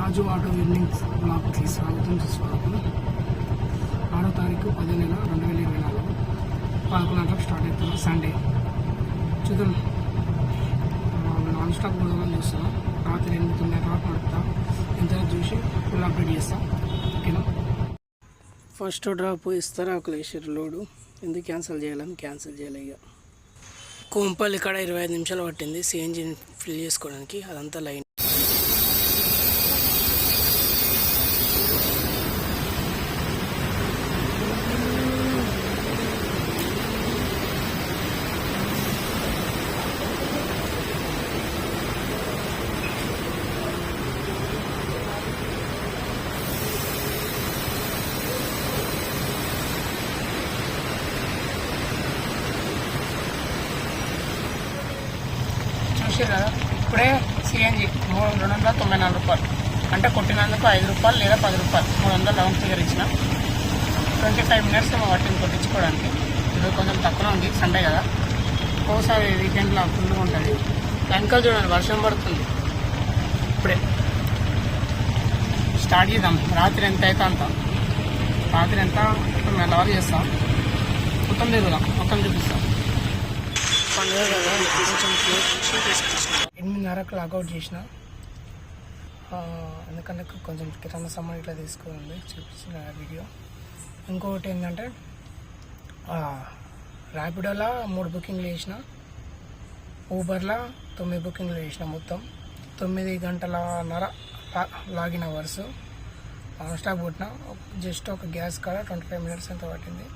రాజు auto evening బ్లాగ్కి స్వాగతం సుస్వాగతం. 6వ తారీఖు 10వ నెల 2024 11 గంటలకు స్టార్ట్ అవుతున్నాం. సండే చూద్దాం. నాన్ స్టాప్ పోదామని చూస్తున్నాం. రాత్రి 8-9 వరకు నడుపుతాం. ఇంతలో చూసి ఫుల్ అప్డేట్ చేస్తాం. ఓకేనా. ఫస్ట్ డ్రాప్ ఇస్తారా ఒకలేసారు లోడు. ఎందుకు క్యాన్సిల్ చేయాలని క్యాన్సిల్ చేయలే. ఇక కోంపల్లి ఇక్కడ 25 నిమిషాలు పట్టింది సిఎన్జి ఫిల్ చేసుకోవడానికి. అదంతా లైన్. కదా ఇప్పుడే సిఎన్జి 294 రూపాయలు, అంటే కొట్టినందుకు 5 రూపాయలు లేదా 10 రూపాయలు, 300 రౌండ్ ఫిగర్ ఇచ్చిన. 25 మినిట్స్ పట్టింది కొట్టించుకోవడానికి. ఇది కొంచెం తక్కువ ఉంది, సండే కదా. ఒకసారి వీకెండ్లో ఫుల్గా ఉంటుంది. వెనకాల చూడండి, వర్షం పడుతుంది. ఇప్పుడే స్టార్ట్ చేద్దాం. రాత్రి ఎంత అయితే అంత, రాత్రి ఎంత మెల్లవారు చేస్తాం. మొత్తం తిరుగుదాం, మొత్తం చూపిస్తాం. పండుగ కదా, కొంచెం 8:30కు లాగౌట్ చేసిన. ఎందుకంటే కొంచెం కిరాణా సామాన్ ఇట్లా తీసుకోండి, చూపించిన వీడియో. ఇంకొకటి ఏంటంటే ర్యాపిడోలో 3 బుకింగ్లు చేసిన, ఊబర్లో 9 బుకింగ్లు చేసిన. మొత్తం 9 గంటలన్నర లాగిన్ అవర్స్. నాన్ స్టాప్ కొట్టిన. జస్ట్ ఒక గ్యాస్ కాడ 25 మినిట్స్ ఎంత పట్టింది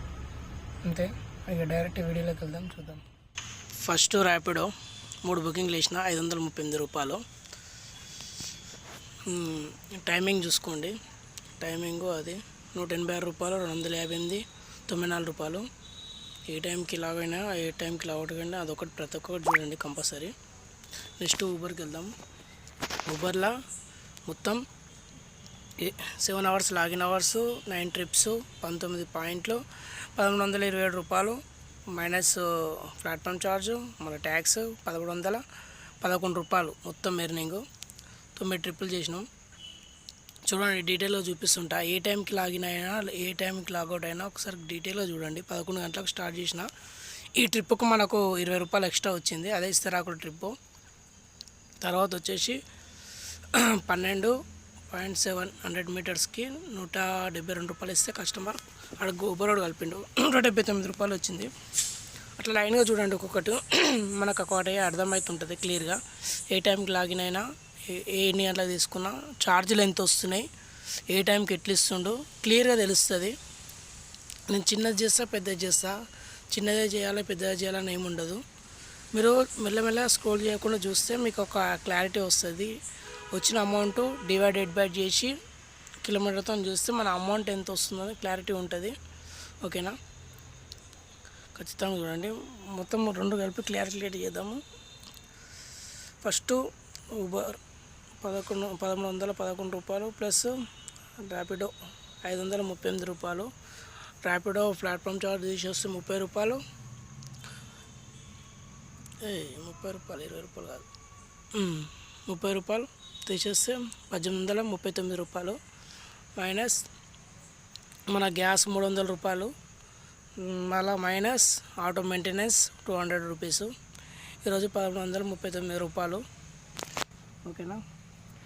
అంతే. ఇక డైరెక్ట్ వీడియోలోకి వెళ్దాం, చూద్దాం. ఫస్ట్ ర్యాపిడో 3 బుకింగ్లు వేసిన, 538 రూపాయలు. టైమింగ్ చూసుకోండి. టైమింగు అది 186 రూపాయలు, 258, 94 రూపాయలు. ఏ టైంకి లాగైనా ఏ టైంకి లాగౌట్ అయినా అదొకటి ప్రతి ఒక్కటి చూడండి కంపల్సరీ. నెక్స్ట్ ఊబర్కి వెళ్దాం. ఊబర్లో మొత్తం 7 అవర్స్ లాగిన్ అవర్స్, 9 ట్రిప్స్, 19 పాయింట్లు, 1127 రూపాయలు మైనస్ ప్లాట్ఫామ్ ఛార్జు, మళ్ళీ ట్యాక్స్ 1111 రూపాయలు మొత్తం ఎర్నింగ్. 9 ట్రిప్పులు చేసినాం. చూడండి, డీటెయిల్గా చూపిస్తుంటా. ఏ టైంకి లాగిన్ అయినా ఏ టైంకి లాగౌట్ అయినా ఒకసారి డీటెయిల్గా చూడండి. 11 గంటలకు స్టార్ట్ చేసిన. ఈ ట్రిప్పుకు మనకు 20 రూపాయలు ఎక్స్ట్రా వచ్చింది, అదే ఇస్తరాకుడు ట్రిప్పు. తర్వాత వచ్చేసి 12.700 మీటర్స్కి 172 రూపాయలు ఇస్తే కస్టమర్ అక్కడ ఊబరోడు కలిపిండు, 179 రూపాయలు వచ్చింది. అట్లా లైన్గా చూడండి ఒక్కొక్కటి, మనకు ఒకటి అర్థమవుతుంటుంది క్లియర్గా. ఏ టైంకి లాగిన్ అయినా ఎన్ని గంటలకు తీసుకున్నా, ఛార్జీలు ఎంత వస్తున్నాయి, ఏ టైంకి ఎట్లా ఇస్తుండో క్లియర్గా తెలుస్తుంది. నేను చిన్నది చేస్తా, పెద్దది చేస్తా. చిన్నదే చేయాలి, పెద్దది చేయాలని ఏమి ఉండదు. మీరు మెల్లమెల్ల స్క్రోల్ చేయకుండా చూస్తే మీకు ఒక క్లారిటీ వస్తుంది. వచ్చిన అమౌంట్ డివైడెడ్ బై చేసి కిలోమీటర్తో చూస్తే మన అమౌంట్ ఎంత వస్తుందని క్లారిటీ ఉంటుంది. ఓకేనా. ఖచ్చితంగా చూడండి. మొత్తం 2 కలిపి క్లారిటీ చేద్దాము. ఫస్ట్ ఊబర్ 1111 రూపాయలు ప్లస్ ర్యాపిడో 538 రూపాయలు. ర్యాపిడో ప్లాట్ఫామ్ ఛార్జ్ తీసేస్తే 30 రూపాయలు. 30 రూపాయలు, 20 రూపాయలు కాదు, 30 రూపాయలు తీసేస్తే 1839 రూపాయలు. మైనస్ మన గ్యాస్ 300 రూపాయలు. మళ్ళీ మైనస్ ఆటో మెయింటెనెన్స్ 200 రూపీస్. ఈరోజు 1139 రూపాయలు. ఓకేనా.